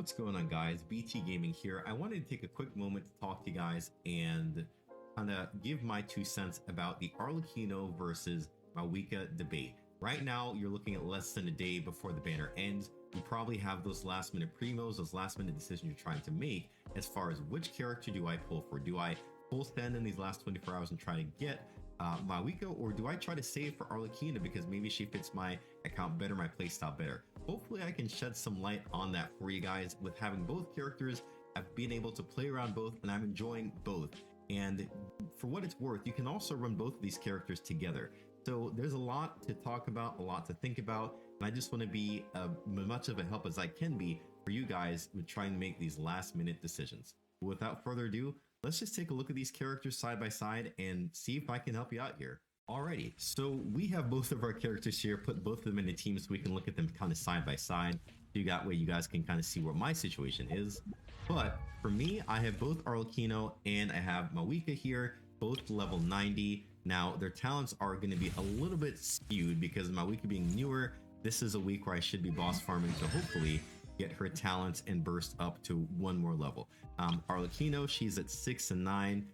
What's going on, guys? BT Gaming here. I wanted to take a quick moment to talk to you guys and kind of give my 2 cents about the Arlecchino versus Mavuika debate. Right now, you're looking at less than a day before the banner ends. You probably have those last minute primos, those last minute decisions you're trying to make as far as which character do I pull for? Do I full stand in these last 24 hours and try to get Mavuika, or do I try to save for Arlecchino because maybe she fits my account better, my playstyle better? Hopefully I can shed some light on that for you guys. With having both characters, I've been able to play around both and I'm enjoying both. And for what it's worth, you can also run both of these characters together. So there's a lot to talk about, a lot to think about, and I just want to be much of a help as I can be for you guys with trying to make these last minute decisions. Without further ado, let's just take a look at these characters side by side and see if I can help you out here. Alrighty, so we have both of our characters here, put both of them into teams so we can look at them kind of side by side. So that way you guys can kind of see what my situation is. But for me, I have both Arlecchino and I have Mavuika here, both level 90. Now their talents are going to be a little bit skewed because Mavuika being newer, this is a week where I should be boss farming to hopefully get her talents and burst up to one more level. Arlecchino, she's at 6 and 9,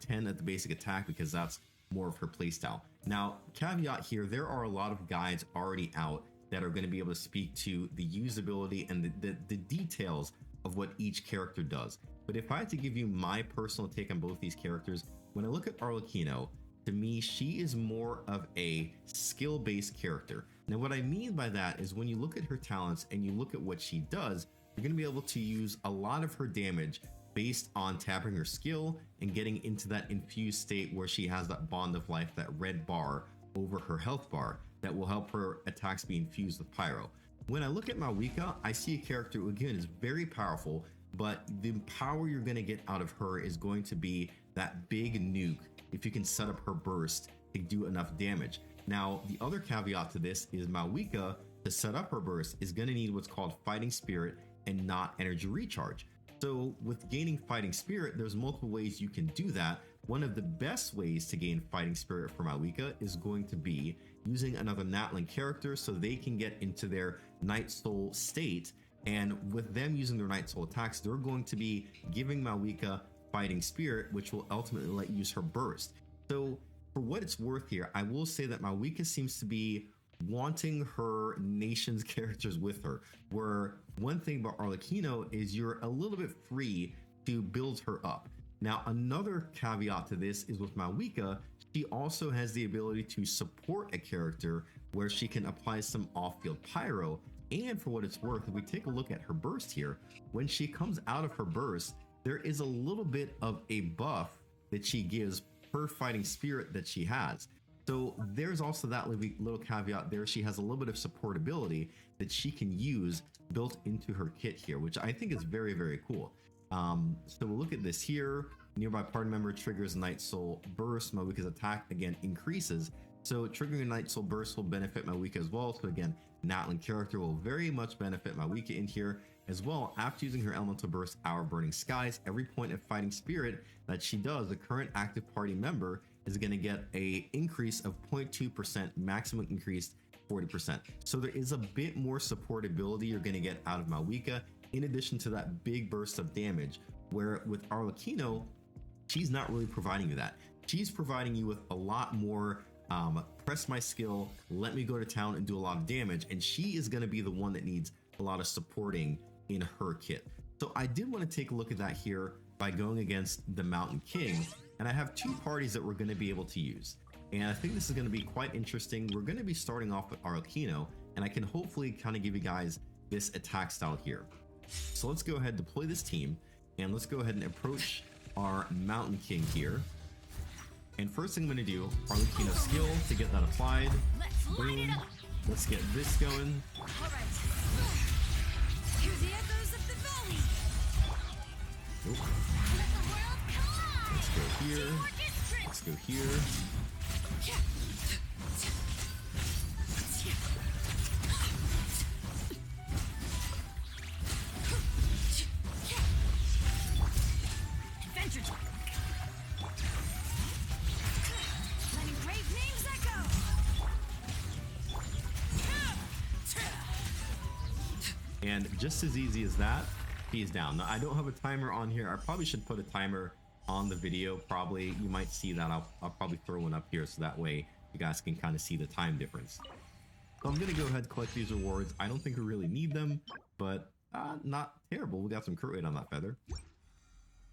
10 at the basic attack because that's more of her playstyle. Now, caveat here, there are a lot of guides already out that are going to be able to speak to the usability and the details of what each character does. But if I had to give you my personal take on both these characters, when I look at Arlecchino, to me, she is more of a skill-based character. Now, what I mean by that is when you look at her talents and you look at what she does, you're going to be able to use a lot of her damage based on tapping her skill and getting into that infused state where she has that bond of life, that red bar over her health bar that will help her attacks be infused with pyro. When I look at Mavuika, I see a character who again is very powerful, but the power you're going to get out of her is going to be that big nuke if you can set up her burst to do enough damage. Now, the other caveat to this is Mavuika, to set up her burst, is going to need what's called Fighting Spirit and not Energy Recharge. So with gaining Fighting Spirit, there's multiple ways you can do that. One of the best ways to gain Fighting Spirit for Mavuika is going to be using another Natlan character so they can get into their Night Soul state. And with them using their Night Soul attacks, they're going to be giving Mavuika Fighting Spirit, which will ultimately let you use her burst. So for what it's worth here, I will say that Mavuika seems to be wanting her nation's characters with her, where one thing about Arlecchino is you're a little bit free to build her up. Now, another caveat to this is with Mavuika, she also has the ability to support a character where she can apply some off-field pyro. And for what it's worth, if we take a look at her burst here, when she comes out of her burst, there is a little bit of a buff that she gives per Fighting Spirit that she has. So there's also that little caveat there. She has a little bit of supportability that she can use built into her kit here, which I think is very, very cool. So we'll look at this here. Nearby party member triggers Night Soul Burst. Mavuika's attack again increases. So triggering a Night Soul Burst will benefit Mavuika as well. So again, Natlan character will very much benefit Mavuika in here as well. After using her Elemental Burst, Hour Burning Skies, every point of Fighting Spirit that she does, the current active party member is going to get a increase of 0.2%, maximum increase 40%. So there is a bit more supportability you're going to get out of Mavuika, in addition to that big burst of damage, where with Arlecchino, she's not really providing you that. She's providing you with a lot more press my skill, let me go to town and do a lot of damage, and she is going to be the one that needs a lot of supporting in her kit. So I did want to take a look at that here by going against the Mountain King, and I have 2 parties that we're going to be able to use, and I think this is going to be quite interesting. We're going to be starting off with Arlecchino, and I can hopefully kind of give you guys this attack style here. So let's go ahead and deploy this team, and let's go ahead and approach our Mountain King here. And first thing I'm going to do, Arlecchino skill to get that applied. Boom. Let's get this going. Nope. Let's go here. Let's go here. And just as easy as that, She's down. Now, I don't have a timer on here. I probably should put a timer on the video. Probably you might see that. I'll probably throw one up here so that way you guys can kind of see the time difference. So I'm gonna go ahead and collect these rewards. I don't think we really need them, but not terrible. We got some crit rate on that feather.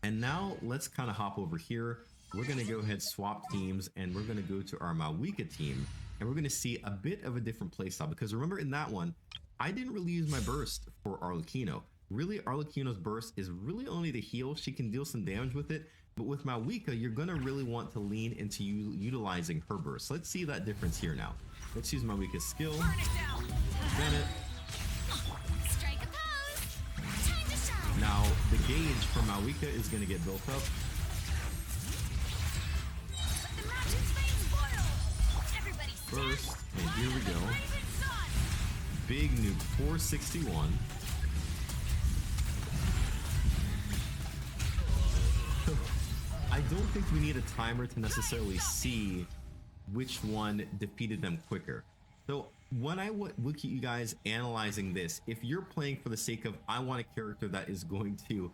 And now let's kind of hop over here. We're gonna go ahead, swap teams, and we're gonna go to our Mavuika team, and we're gonna see a bit of a different playstyle, because remember in that one, I didn't really use my burst for Arlecchino. Really, Arlecchino's burst is really only to heal. She can deal some damage with it, but with Mavuika, you're gonna really want to lean into utilizing her burst. Let's see that difference here now. Let's use Mavuika's skill. Burn it. Strike a pose. Time to shine. Now, the gauge for Mavuika is gonna get built up. The magic's veins boil. Everybody First, and here we go. Big nuke 461. I don't think we need a timer to necessarily see which one defeated them quicker. So when I would look at you guys analyzing this, if you're playing for the sake of I want a character that is going to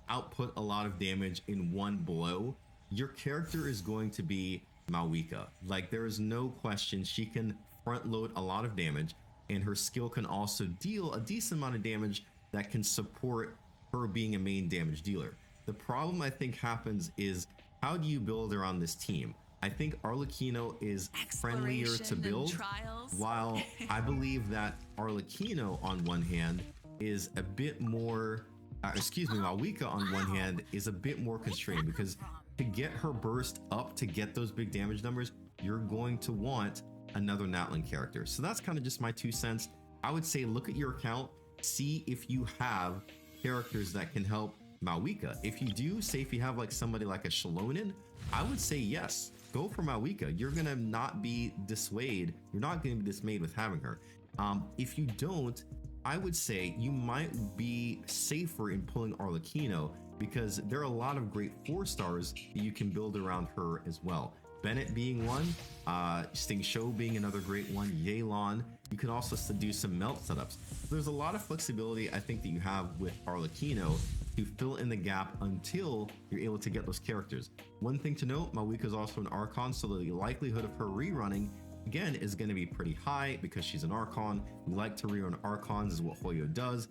output a lot of damage in one blow, your character is going to be Mavuika. Like, there is no question she can front load a lot of damage, and her skill can also deal a decent amount of damage that can support her being a main damage dealer. The problem I think happens is, how do you build around this team? I think Arlecchino is friendlier to build, while I believe that Arlecchino on one hand is a bit more, Mavuika on one hand is a bit more constrained, because to get her burst up to get those big damage numbers, you're going to want another Natlan character. So that's kind of just my 2 cents. I would say look at your account, see if you have characters that can help Mavuika. If you do, say if you have like somebody like a Shalonin, I would say yes, go for Mavuika. You're gonna not be dissuaded. You're not gonna be dismayed with having her. If you don't, I would say you might be safer in pulling Arlecchino, because there are a lot of great 4-stars that you can build around her as well. Bennett being one, Sting Show being another great one, Yelan. You can also do some melt setups. There's a lot of flexibility I think that you have with Arlecchino to fill in the gap until you're able to get those characters. One thing to note, Mavuika is also an Archon, so the likelihood of her rerunning again is going to be pretty high because she's an Archon. We like to rerun Archons, is what Hoyo does.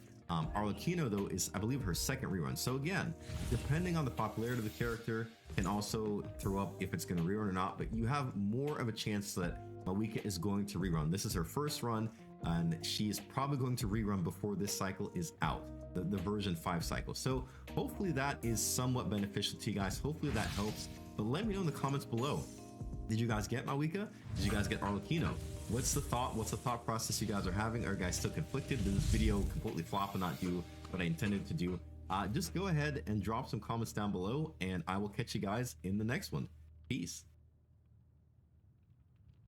Arlecchino though is, I believe, her second rerun. So again, depending on the popularity of the character, can also throw up if it's going to rerun or not, but you have more of a chance that Mavuika is going to rerun. This is her first run, and she is probably going to rerun before this cycle is out, the version 5 cycle. So hopefully that is somewhat beneficial to you guys. Hopefully that helps, but let me know in the comments below. Did you guys get Mavuika? Did you guys get Arlecchino? What's the thought process you guys are having? Are you guys still conflicted? Did this video completely flop and not do what I intended to do? Just go ahead and drop some comments down below, and I will catch you guys in the next one. Peace.